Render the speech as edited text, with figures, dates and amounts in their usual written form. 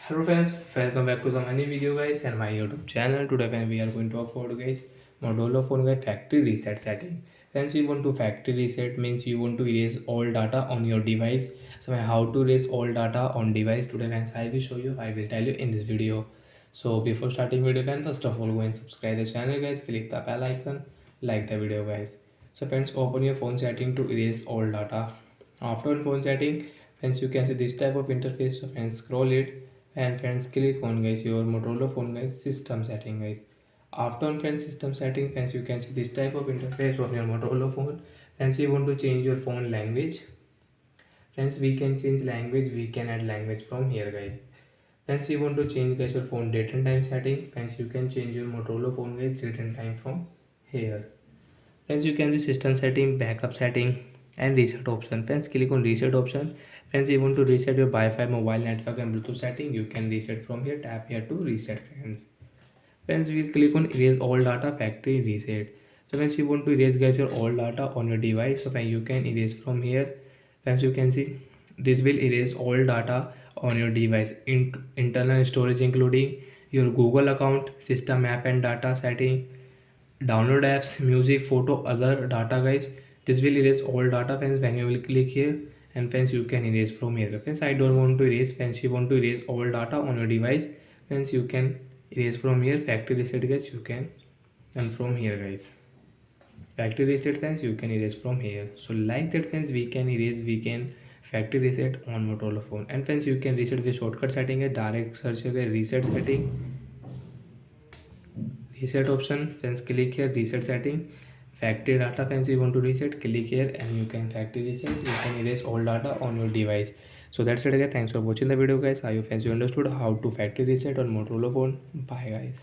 Hello friends, welcome back to the many video guys and my YouTube channel. Today when we are going to talk about guys Motorola phone guys factory reset setting. Friends, you want to factory reset means you want to erase all data on your device. So how to erase all data on device today friends, I will show you. I will tell you in this video. So before starting video friends, first of all go and subscribe the channel guys. Click the bell icon, like the video guys. So friends, open your phone setting to erase all data. After phone setting, friends, you can see this type of interface. So friends, scroll it and friends, click on guys your Motorola phone guys system setting guys. After on friends system setting, friends, you can see this type of interface of your Motorola phone. Friends, you want to change your phone language. Friends, we can change language, we can add language from here guys. Friends, you want to change guys your phone date and time setting. Friends, you can change your Motorola phone guys date and time from here. Friends, you can see system setting, backup setting and reset option. Friends, click on reset option. Friends, you want to reset your Wi-Fi, mobile network and Bluetooth setting, you can reset from here. Tap here to reset friends. Friends, we'll click on erase all data factory reset. So friends, you want to erase guys your all data on your device, so you can erase from here. Friends, you can see this will erase all data on your device, internal storage including your Google account, system app and data setting, download apps, music, photo, other data guys. This will erase all data friends when you will click here, and friends, you can erase from here. Friends, I don't want to erase. Friends, you want to erase all data on your device. Friends, you can erase from here. Factory reset guys, you can, and from here guys. Factory reset friends, you can erase from here. So like that friends, we can erase, we can factory reset on Motorola phone. And friends, you can reset with shortcut setting, a direct search, reset setting, reset option. Friends, click here reset setting, factory data. Friends, you want to reset, click here and you can factory reset. You can erase all data on your device. So that's it guys. Thanks for watching the video guys. I hope friends you understood how to factory reset on Motorola phone. Bye guys.